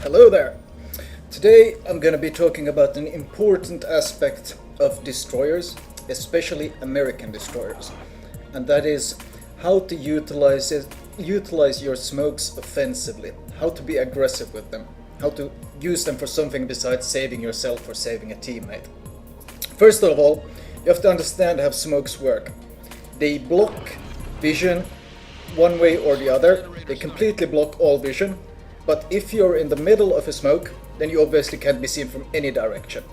Hello there! Today I'm going to be talking about an important aspect of destroyers, especially American destroyers, and that is how to utilize your smokes offensively, how to be aggressive with them, how to use them for something besides saving yourself or saving a teammate. First of all, you have to understand how smokes work. They block vision one way or the other. They completely block all vision. But if you're in the middle of a smoke, then you obviously can't be seen from any direction.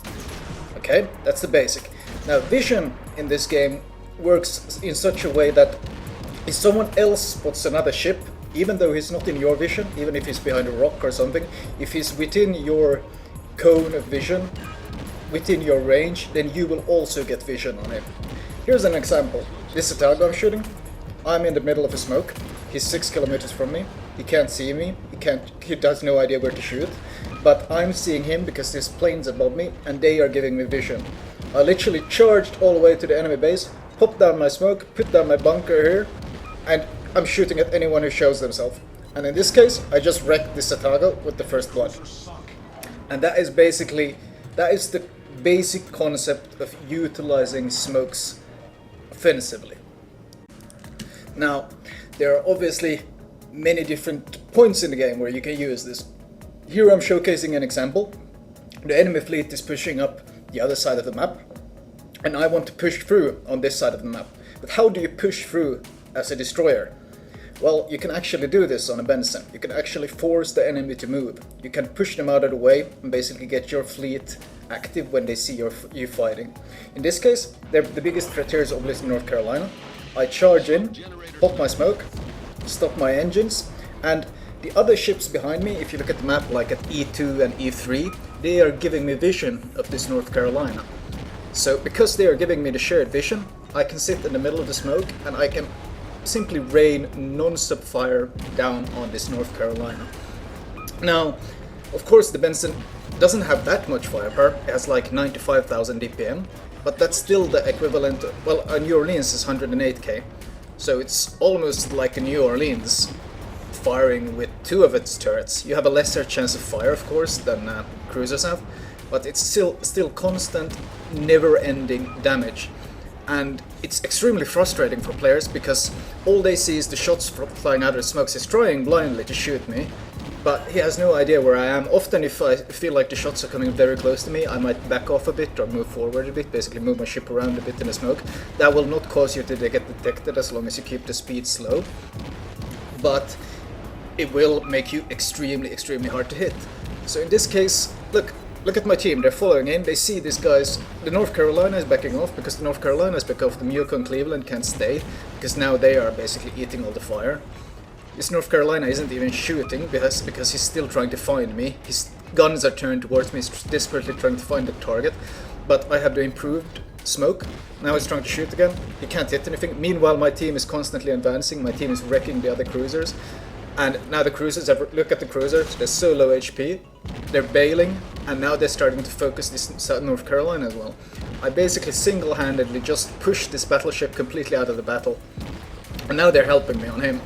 Okay, that's the basic. Now, vision in this game works in such a way that if someone else spots another ship, even though he's not in your vision, even if he's behind a rock or something, if he's within your cone of vision, within your range, then you will also get vision on him. Here's an example. This Otago I'm shooting, I'm in the middle of a smoke. He's 6 kilometers from me. He can't see me. He has no idea where to shoot. But I'm seeing him because there's planes above me and they are giving me vision. I literally charged all the way to the enemy base, popped down my smoke, put down my bunker here, and I'm shooting at anyone who shows themselves. And in this case, I just wrecked this Otago with the first blood. And that is the basic concept of utilizing smokes offensively. Now, there are obviously many different points in the game where you can use this. Here I'm showcasing an example. The enemy fleet is pushing up the other side of the map, and I want to push through on this side of the map. But how do you push through as a destroyer? Well, you can actually do this on a Benson. You can actually force the enemy to move. You can push them out of the way and basically get your fleet active when they see you fighting. In this case, the biggest threat here is obviously North Carolina. I charge in, pop my smoke, stop my engines, and the other ships behind me, if you look at the map like at E2 and E3, they are giving me vision of this North Carolina. So because they are giving me the shared vision, I can sit in the middle of the smoke and I can simply rain non-stop fire down on this North Carolina. Now, of course the Benson doesn't have that much firepower, it has like 95,000 DPM, but that's still the equivalent, well, a New Orleans is 108k, so it's almost like a New Orleans firing with two of its turrets. You have a lesser chance of fire, of course, than cruisers have, but it's still constant, never-ending damage. And it's extremely frustrating for players because all they see is the shots flying out of the smokes. He's trying blindly to shoot me, but he has no idea where I am. Often if I feel like the shots are coming very close to me, I might back off a bit or move forward a bit, basically move my ship around a bit in the smoke. That will not cause you to get detected as long as you keep the speed slow, but it will make you extremely hard to hit. So in this case, look at my team, they're following in, they see these guys. The North Carolina is backing off because the North Carolina is back off. The Muco and Cleveland can't stay because now they are basically eating all the fire. This North Carolina isn't even shooting because he's still trying to find me. His guns are turned towards me, he's desperately trying to find the target. But I have the improved smoke. Now he's trying to shoot again. He can't hit anything. Meanwhile, my team is constantly advancing. My team is wrecking the other cruisers. And now the cruisers, look at the cruisers, they're so low HP, they're bailing, and now they're starting to focus this South North Carolina as well. I basically single-handedly just pushed this battleship completely out of the battle, and now they're helping me on him.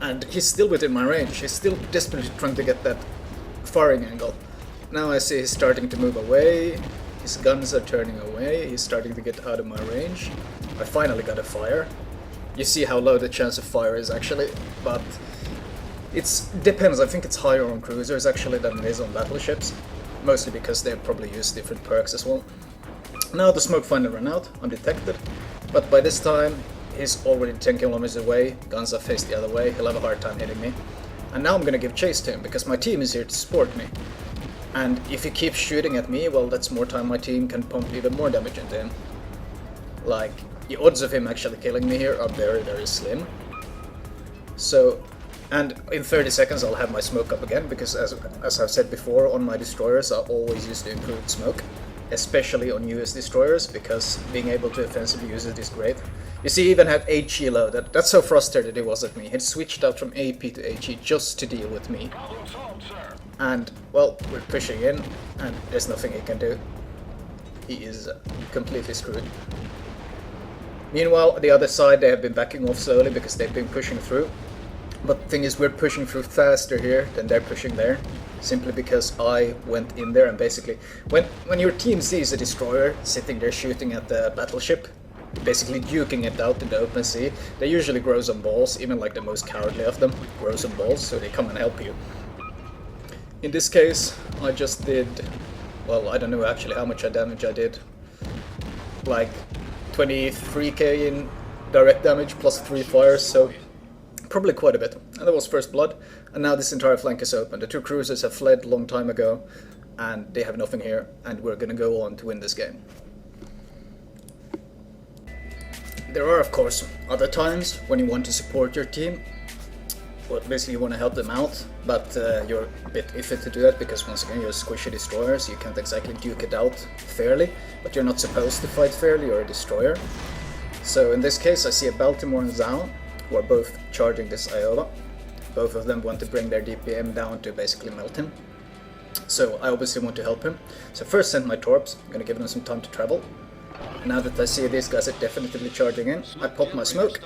And he's still within my range, he's still desperately trying to get that firing angle. Now I see he's starting to move away, his guns are turning away, he's starting to get out of my range. I finally got a fire. You see how low the chance of fire is actually, but it depends. I think it's higher on cruisers actually than it is on battleships, mostly because they probably use different perks as well. Now the smoke finally ran out, undetected, but by this time he's already 10 kilometers away, guns are faced the other way, he'll have a hard time hitting me. And now I'm gonna give chase to him because my team is here to support me. And if he keeps shooting at me, well, that's more time my team can pump even more damage into him. Like, the odds of him actually killing me here are very slim. So, and in 30 seconds I'll have my smoke up again, because as I've said before, on my destroyers I always use the improved smoke, especially on US destroyers, because being able to offensively use it is great. You see, he even had HE low. That's how frustrated he was at me. He'd switched out from AP to HE just to deal with me. And, well, we're pushing in, and there's nothing he can do. He is completely screwed. Meanwhile, the other side, they have been backing off slowly because they've been pushing through. But the thing is, we're pushing through faster here than they're pushing there, simply because I went in there and basically, when your team sees a destroyer sitting there shooting at the battleship, basically duking it out in the open sea, they usually grow some balls, even like the most cowardly of them grow some balls, so they come and help you. In this case, I just did, well, I don't know actually how much damage I did, like 23k in direct damage plus 3 fires, so probably quite a bit. And that was first blood, and now this entire flank is open. The 2 cruisers have fled a long time ago, and they have nothing here, and we're gonna go on to win this game. There are, of course, other times when you want to support your team. Well, basically you want to help them out, but you're a bit iffy to do that because once again you're squishy destroyers, you can't exactly duke it out fairly, but you're not supposed to fight fairly, you're a destroyer. So in this case I see a Baltimore and Zao, who are both charging this Iowa. Both of them want to bring their DPM down to basically melt him. So I obviously want to help him. So first send my torps, I'm gonna give them some time to travel. Now that I see these guys are definitively charging in, I pop my smoke.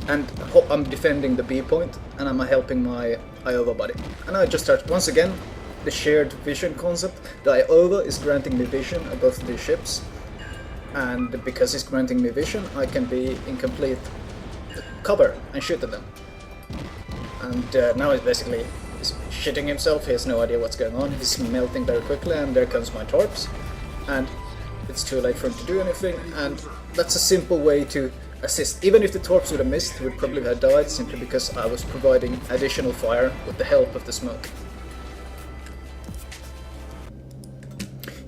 And I'm defending the B point, and I'm helping my Iowa buddy. And I just start, once again, the shared vision concept. The Iowa is granting me vision of both these ships, and because he's granting me vision, I can be in complete cover and shoot at them. And now he's basically shitting himself, he has no idea what's going on, he's melting very quickly, and there comes my torps. And it's too late for him to do anything, and that's a simple way to assist. Even if the torps would have missed, he would probably have died simply because I was providing additional fire with the help of the smoke.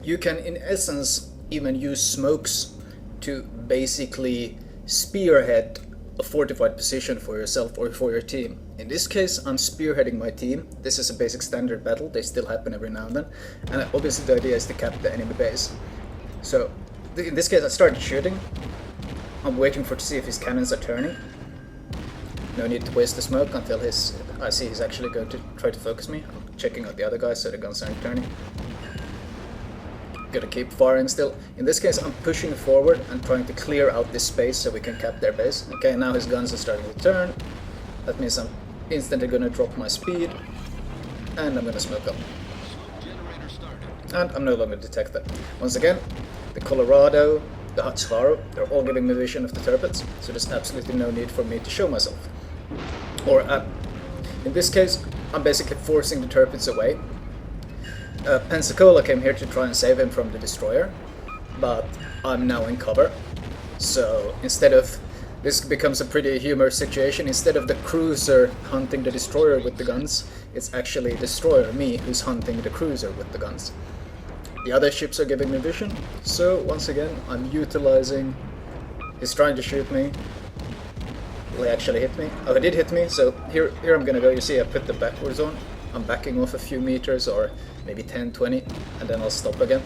You can in essence even use smokes to basically spearhead a fortified position for yourself or for your team. In this case I'm spearheading my team. This is a basic standard battle, they still happen every now and then, and obviously the idea is to cap the enemy base. So in this case I started shooting. I'm waiting to see if his cannons are turning. No need to waste the smoke until I see he's actually going to try to focus me. I'm checking out the other guys so the guns aren't turning. Gotta keep firing still. In this case I'm pushing forward and trying to clear out this space so we can cap their base. Okay, now his guns are starting to turn. That means I'm instantly gonna drop my speed. And I'm gonna smoke up. And I'm no longer detected. Once again, the Colorado, the Hatsuharu, they're all giving me vision of the turrets, so there's absolutely no need for me to show myself. Or, in this case, I'm basically forcing the turrets away. Pensacola came here to try and save him from the destroyer, but I'm now in cover. So instead of, this becomes a pretty humorous situation, instead of the cruiser hunting the destroyer with the guns, it's actually destroyer, me, who's hunting the cruiser with the guns. The other ships are giving me vision, so once again I'm utilizing, he's trying to shoot me, will he actually hit me? Oh, he did hit me, so here I'm gonna go. You see I put the backwards on, I'm backing off a few meters or maybe 10, 20, and then I'll stop again.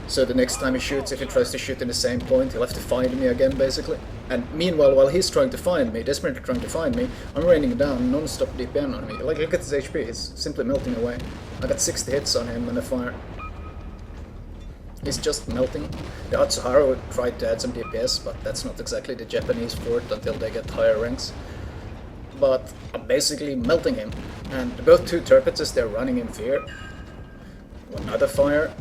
So the next time he shoots, if he tries to shoot in the same point, he'll have to find me again basically. And meanwhile, while he's trying to find me, desperately trying to find me, I'm raining down non-stop DPM on me. Like, look at his HP, he's simply melting away. I got 60 hits on him and a fire. He's just melting. The Hatsuharu tried to add some DPS, but that's not exactly the Japanese fort until they get higher ranks. But I'm basically melting him. And both 2 turrets, they're running in fear. Another fire.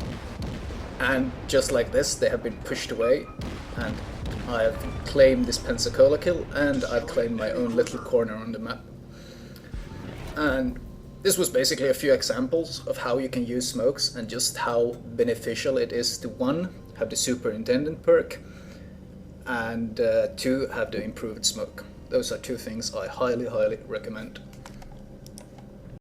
And just like this, they have been pushed away. And I've claimed this Pensacola kill, and I've claimed my own little corner on the map. And this was basically a few examples of how you can use smokes and just how beneficial it is to 1, have the superintendent perk, and 2, have the improved smoke. Those are 2 things I highly recommend.